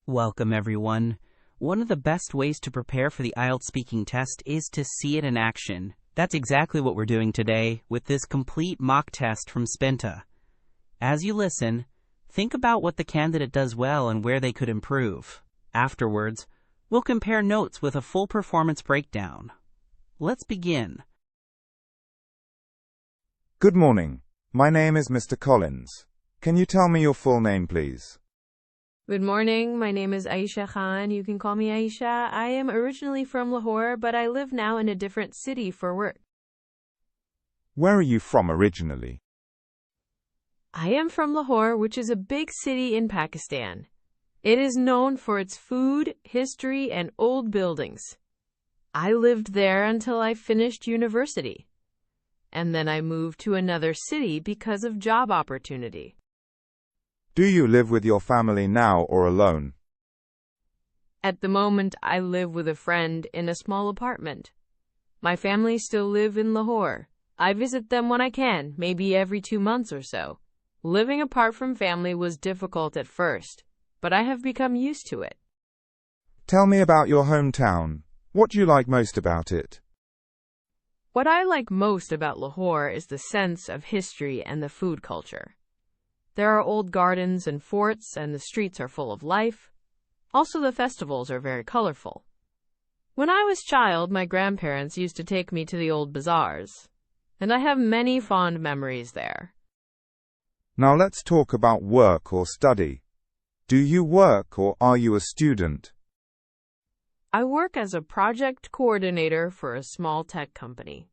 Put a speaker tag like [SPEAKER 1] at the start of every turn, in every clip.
[SPEAKER 1] Welcome, everyone. One of the best ways to prepare for the IELTS speaking test is to see it in action. That's exactly what we're doing today with this complete mock test from Spinta. As you listen, think about what the candidate does well and where they could improve. Afterwards, we'll compare notes with a full performance breakdown. Let's begin.
[SPEAKER 2] Good morning. My name is Mr. Collins. Can you tell me your full name, please?
[SPEAKER 3] Good morning. My name is Aisha Khan. You can call me Aisha. I am originally from Lahore, but I live now in a different city for work.
[SPEAKER 2] Where are you from originally?
[SPEAKER 3] I am from Lahore, which is a big city in Pakistan. It is known for its food, history, and old buildings. I lived there until I finished university. And then I moved to another city because of job opportunity.
[SPEAKER 2] Do you live with your family now or alone?
[SPEAKER 3] At the moment, I live with a friend in a small apartment. My family still live in Lahore. I visit them when I can, maybe every 2 months or so. Living apart from family was difficult at first, but I have become used to it.
[SPEAKER 2] Tell me about your hometown. What do you like most about it?
[SPEAKER 3] What I like most about Lahore is the sense of history and the food culture. There are old gardens and forts, and the streets are full of life. Also, the festivals are very colorful. When I was a child, my grandparents used to take me to the old bazaars, and I have many fond memories there.
[SPEAKER 2] Now let's talk about work or study. Do you work or are you a student?
[SPEAKER 3] I work as a project coordinator for a small tech company.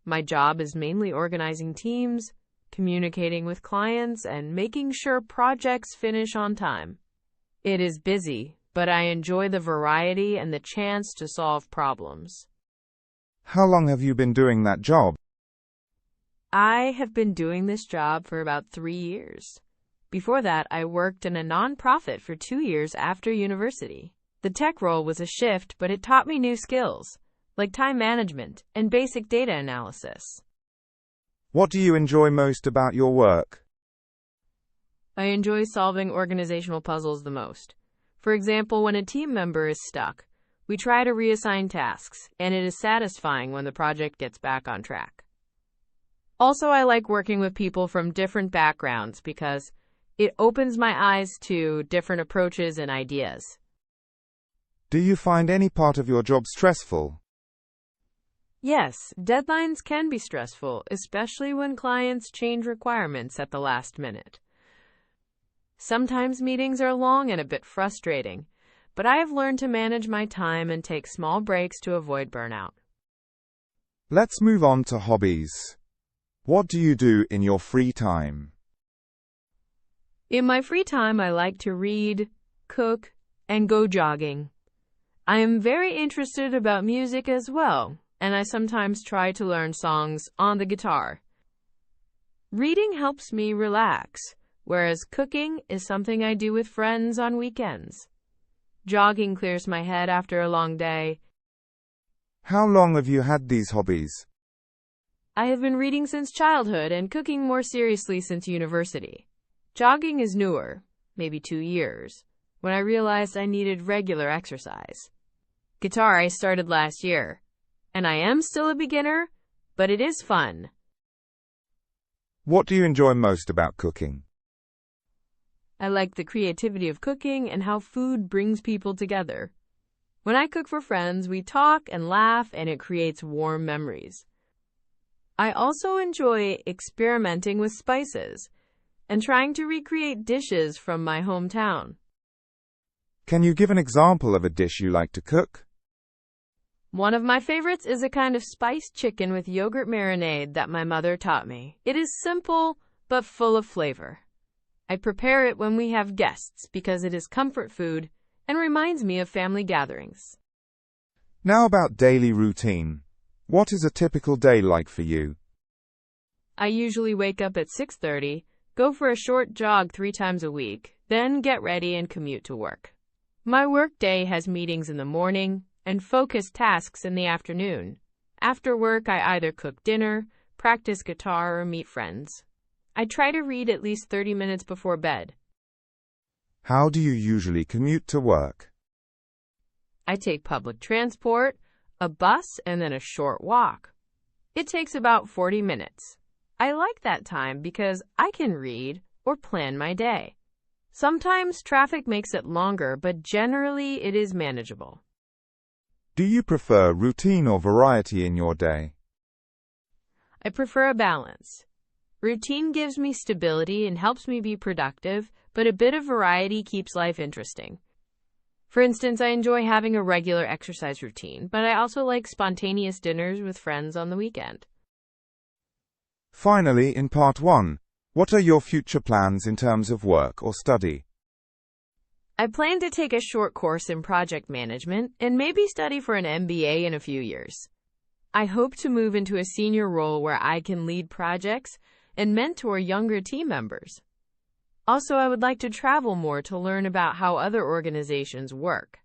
[SPEAKER 3] My job is mainly organizing teams, communicating with clients, and making sure projects finish on time. It is busy, but I enjoy the variety and the chance to solve problems.
[SPEAKER 2] How long have you been doing that job?
[SPEAKER 3] I have been doing this job for about 3 years. Before that, I worked in a non-profit for 2 years after university. The tech role was a shift, but it taught me new skills, like time management and basic data analysis.
[SPEAKER 2] What do you enjoy most about your work?
[SPEAKER 3] I enjoy solving organizational puzzles the most. For example, when a team member is stuck, we try to reassign tasks, and it is satisfying when the project gets back on track. Also, I like working with people from different backgrounds because it opens my eyes to different approaches and ideas.
[SPEAKER 2] Do you find any part of your job stressful?
[SPEAKER 3] Yes, deadlines can be stressful, especially when clients change requirements at the last minute. Sometimes meetings are long and a bit frustrating, but I have learned to manage my time and take small breaks to avoid burnout.
[SPEAKER 2] Let's move on to hobbies. What do you do in your free time?
[SPEAKER 3] In my free time, I like to read, cook, and go jogging. I am very interested about music as well, and I sometimes try to learn songs on the guitar. Reading helps me relax, whereas cooking is something I do with friends on weekends. Jogging clears my head after a long day.
[SPEAKER 2] How long have you had these hobbies?
[SPEAKER 3] I have been reading since childhood and cooking more seriously since university. Jogging is newer, maybe 2 years, when I realized I needed regular exercise. Guitar I started last year, and I am still a beginner, but it is fun.
[SPEAKER 2] What do you enjoy most about cooking?
[SPEAKER 3] I like the creativity of cooking and how food brings people together. When I cook for friends, we talk and laugh, and it creates warm memories. I also enjoy experimenting with spices and trying to recreate dishes from my hometown.
[SPEAKER 2] Can you give an example of a dish you like to cook?
[SPEAKER 3] One of my favorites is a kind of spiced chicken with yogurt marinade that my mother taught me. It is simple, but full of flavor. I prepare it when we have guests because it is comfort food and reminds me of family gatherings.
[SPEAKER 2] Now about daily routine. What is a typical day like for you?
[SPEAKER 3] I usually wake up at 6:30, go for a short jog 3 times a week, then get ready and commute to work. My work day has meetings in the morning and focused tasks in the afternoon. After work, I either cook dinner, practice guitar, or meet friends. I try to read at least 30 minutes before bed.
[SPEAKER 2] How do you usually commute to work?
[SPEAKER 3] I take public transport, a bus, and then a short walk. It takes about 40 minutes. I like that time because I can read or plan my day. Sometimes traffic makes it longer, but generally it is manageable.
[SPEAKER 2] Do you prefer routine or variety in your day?
[SPEAKER 3] I prefer a balance. Routine gives me stability and helps me be productive, but a bit of variety keeps life interesting. For instance, I enjoy having a regular exercise routine, but I also like spontaneous dinners with friends on the weekend.
[SPEAKER 2] Finally, in part 1, what are your future plans in terms of work or study?
[SPEAKER 3] I plan to take a short course in project management and maybe study for an MBA in a few years. I hope to move into a senior role where I can lead projects and mentor younger team members. Also, I would like to travel more to learn about how other organizations work.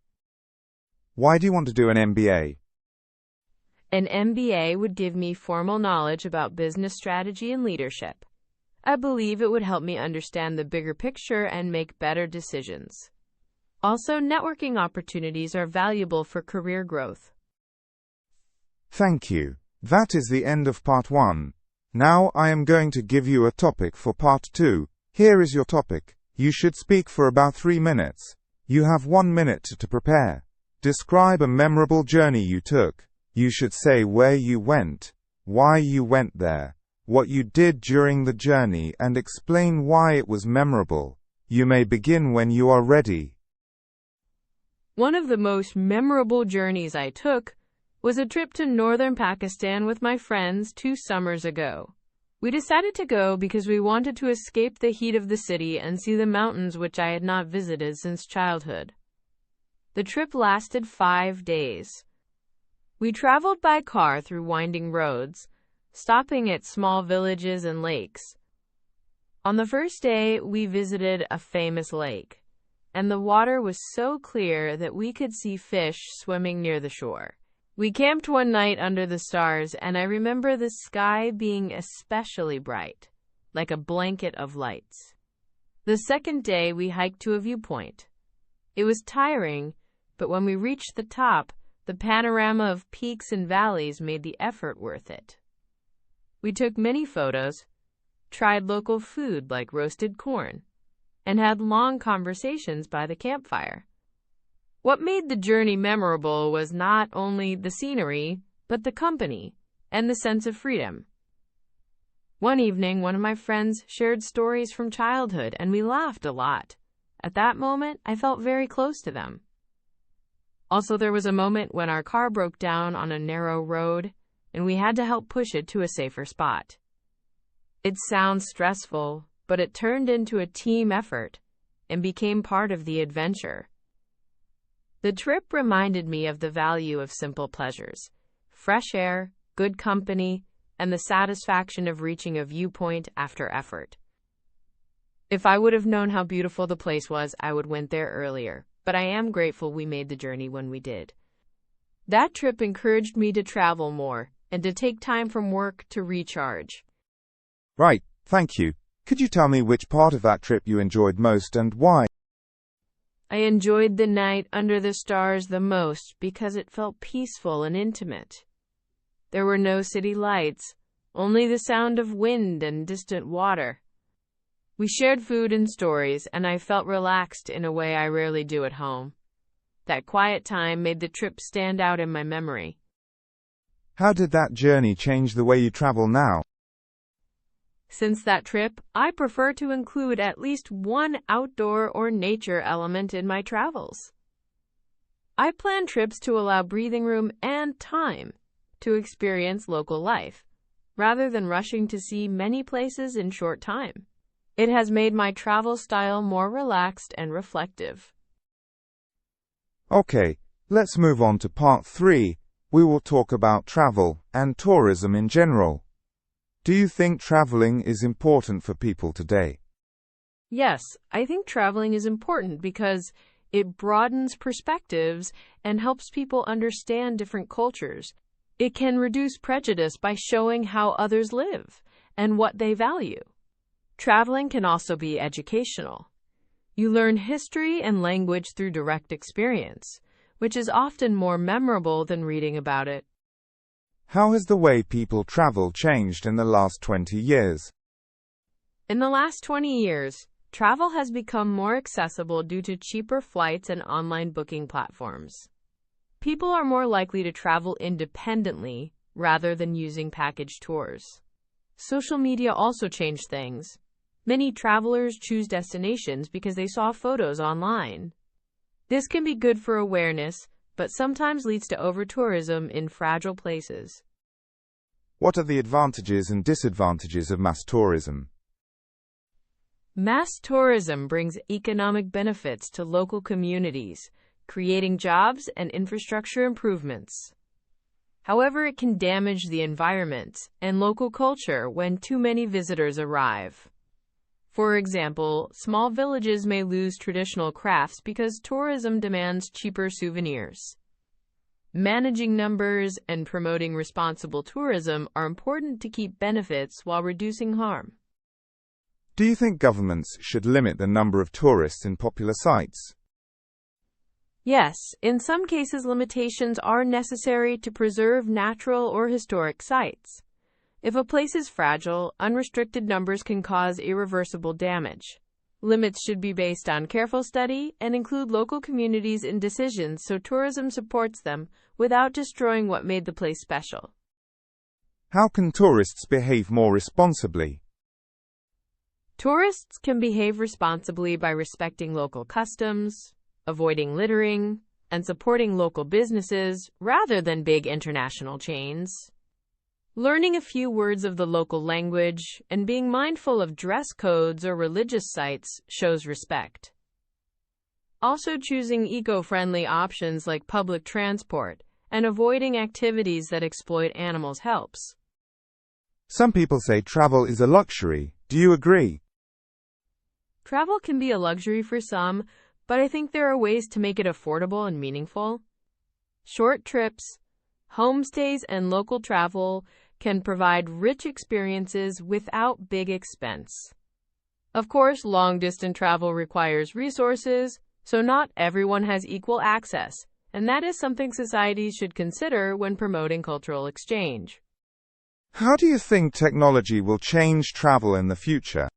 [SPEAKER 2] Why do you want to do an MBA?
[SPEAKER 3] An MBA would give me formal knowledge about business strategy and leadership. I believe it would help me understand the bigger picture and make better decisions. Also, networking opportunities are valuable for career growth.
[SPEAKER 2] Thank you. That is the end of part 1. Now I am going to give you a topic for part 2. Here is your topic. You should speak for about 3 minutes. You have 1 minute to prepare. Describe a memorable journey you took. You should say where you went, why you went there, what you did during the journey, and explain why it was memorable. You may begin when you are ready.
[SPEAKER 3] One of the most memorable journeys I took was a trip to northern Pakistan with my friends 2 summers ago. We decided to go because we wanted to escape the heat of the city and see the mountains which I had not visited since childhood. The trip lasted 5 days. We traveled by car through winding roads, stopping at small villages and lakes. On the first day, we visited a famous lake, and the water was so clear that we could see fish swimming near the shore. We camped one night under the stars, and I remember the sky being especially bright, like a blanket of lights. The second day, we hiked to a viewpoint. It was tiring, but when we reached the top, the panorama of peaks and valleys made the effort worth it. We took many photos, tried local food like roasted corn, and had long conversations by the campfire. What made the journey memorable was not only the scenery, but the company and the sense of freedom. One evening, one of my friends shared stories from childhood, and we laughed a lot. At that moment, I felt very close to them. Also, there was a moment when our car broke down on a narrow road, and we had to help push it to a safer spot. It sounds stressful, but it turned into a team effort and became part of the adventure. The trip reminded me of the value of simple pleasures, fresh air, good company, and the satisfaction of reaching a viewpoint after effort. If I would have known how beautiful the place was, I would have went there earlier, but I am grateful we made the journey when we did. That trip encouraged me to travel more and to take time from work to recharge.
[SPEAKER 2] Right, thank you. Could you tell me which part of that trip you enjoyed most and why?
[SPEAKER 3] I enjoyed the night under the stars the most because it felt peaceful and intimate. There were no city lights, only the sound of wind and distant water. We shared food and stories, and I felt relaxed in a way I rarely do at home. That quiet time made the trip stand out in my memory.
[SPEAKER 2] How did that journey change the way you travel now?
[SPEAKER 3] Since that trip, I prefer to include at least one outdoor or nature element in my travels. I plan trips to allow breathing room and time to experience local life, rather than rushing to see many places in short time. It has made my travel style more relaxed and reflective.
[SPEAKER 2] Okay, let's move on to part 3. We will talk about travel and tourism in general. Do you think traveling is important for people today?
[SPEAKER 3] Yes, I think traveling is important because it broadens perspectives and helps people understand different cultures. It can reduce prejudice by showing how others live and what they value. Traveling can also be educational. You learn history and language through direct experience, which is often more memorable than reading about it.
[SPEAKER 2] How has the way people travel changed in the last 20 years?
[SPEAKER 3] In the last 20 years, travel has become more accessible due to cheaper flights and online booking platforms. People are more likely to travel independently rather than using package tours. Social media also changed things. Many travelers choose destinations because they saw photos online. This can be good for awareness, but sometimes leads to over-tourism in fragile places.
[SPEAKER 2] What are the advantages and disadvantages of mass tourism?
[SPEAKER 3] Mass tourism brings economic benefits to local communities, creating jobs and infrastructure improvements. However, it can damage the environment and local culture when too many visitors arrive. For example, small villages may lose traditional crafts because tourism demands cheaper souvenirs. Managing numbers and promoting responsible tourism are important to keep benefits while reducing harm.
[SPEAKER 2] Do you think governments should limit the number of tourists in popular sites?
[SPEAKER 3] Yes, in some cases limitations are necessary to preserve natural or historic sites. If a place is fragile, unrestricted numbers can cause irreversible damage. Limits should be based on careful study and include local communities in decisions so tourism supports them without destroying what made the place special.
[SPEAKER 2] How can tourists behave more responsibly?
[SPEAKER 3] Tourists can behave responsibly by respecting local customs, avoiding littering, and supporting local businesses rather than big international chains. Learning a few words of the local language and being mindful of dress codes or religious sites shows respect. Also, choosing eco-friendly options like public transport and avoiding activities that exploit animals helps.
[SPEAKER 2] Some people say travel is a luxury. Do you agree?
[SPEAKER 3] Travel can be a luxury for some, but I think there are ways to make it affordable and meaningful. Short trips, homestays, and local travel can provide rich experiences without big expense. Of course, long-distance travel requires resources, so not everyone has equal access, and that is something societies should consider when promoting cultural exchange.
[SPEAKER 2] How do you think technology will change travel in the future?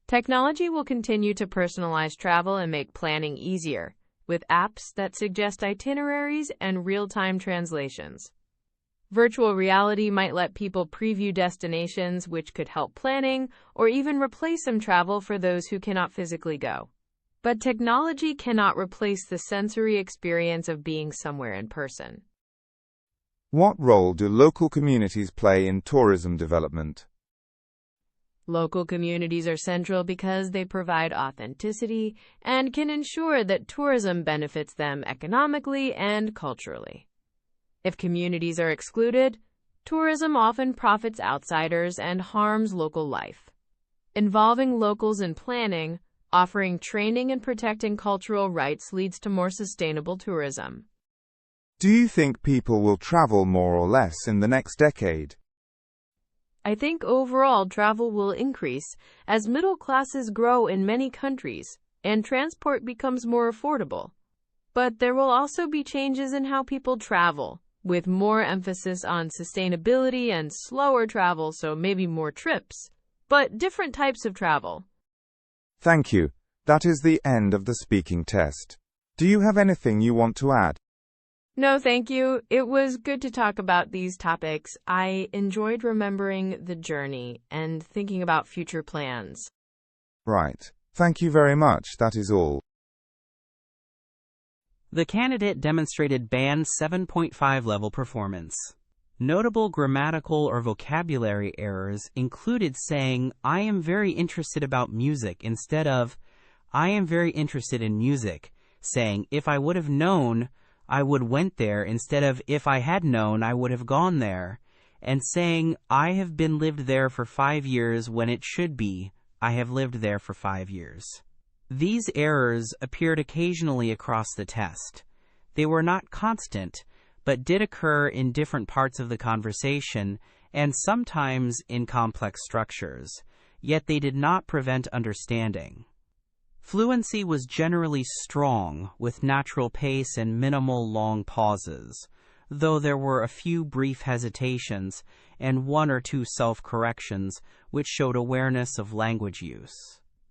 [SPEAKER 3] Technology will continue to personalize travel and make planning easier, with apps that suggest itineraries and real-time translations. Virtual reality might let people preview destinations, which could help planning or even replace some travel for those who cannot physically go. But technology cannot replace the sensory experience of being somewhere in person.
[SPEAKER 2] What role do local communities play in tourism development?
[SPEAKER 3] Local communities are central because they provide authenticity and can ensure that tourism benefits them economically and culturally. If communities are excluded, tourism often profits outsiders and harms local life. Involving locals in planning, offering training, and protecting cultural rights leads to more sustainable tourism.
[SPEAKER 2] Do you think people will travel more or less in the next decade?
[SPEAKER 3] I think overall travel will increase as middle classes grow in many countries and transport becomes more affordable. But there will also be changes in how people travel, with more emphasis on sustainability and slower travel, so maybe more trips, but different types of travel.
[SPEAKER 2] Thank you. That is the end of the speaking test. Do you have anything you want to add?
[SPEAKER 3] No, thank you. It was good to talk about these topics. I enjoyed remembering the journey and thinking about future plans.
[SPEAKER 2] Right. Thank you very much. That is all.
[SPEAKER 1] The candidate demonstrated Band 7.5 level performance. Notable grammatical or vocabulary errors included saying, "I am very interested about music," instead of, "I am very interested in music," saying, "If I would have known, I would went there," instead of, "If I had known, I would have gone there," and saying, "I have been lived there for 5 years," when it should be, "I have lived there for 5 years." These errors appeared occasionally across the test. They were not constant, but did occur in different parts of the conversation and sometimes in complex structures, yet they did not prevent understanding. Fluency was generally strong, with natural pace and minimal long pauses, though there were a few brief hesitations and one or two self-corrections which showed awareness of language use.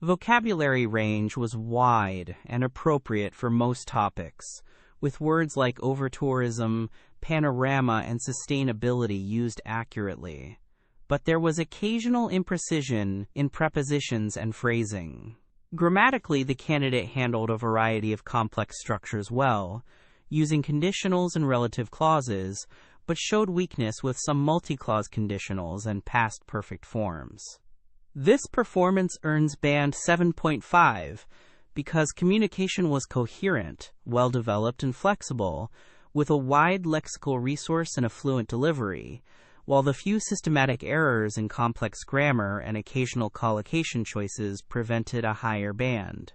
[SPEAKER 1] Vocabulary range was wide and appropriate for most topics, with words like over-tourism, panorama, and sustainability used accurately. But there was occasional imprecision in prepositions and phrasing. Grammatically, the candidate handled a variety of complex structures well, using conditionals and relative clauses, but showed weakness with some multi-clause conditionals and past perfect forms. This performance earns band 7.5 because communication was coherent, well-developed, and flexible, with a wide lexical resource and a fluent delivery, while the few systematic errors in complex grammar and occasional collocation choices prevented a higher band.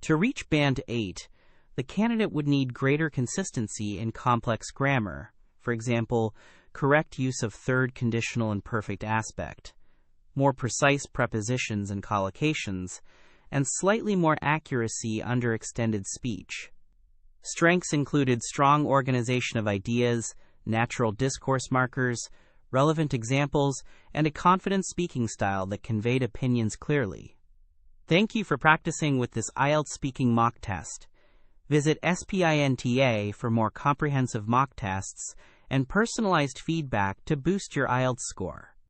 [SPEAKER 1] To reach band 8, the candidate would need greater consistency in complex grammar, for example, correct use of third conditional and perfect aspect, more precise prepositions and collocations, and slightly more accuracy under extended speech. Strengths included strong organization of ideas, natural discourse markers, relevant examples, and a confident speaking style that conveyed opinions clearly. Thank you for practicing with this IELTS speaking mock test. Visit Spinta for more comprehensive mock tests and personalized feedback to boost your IELTS score.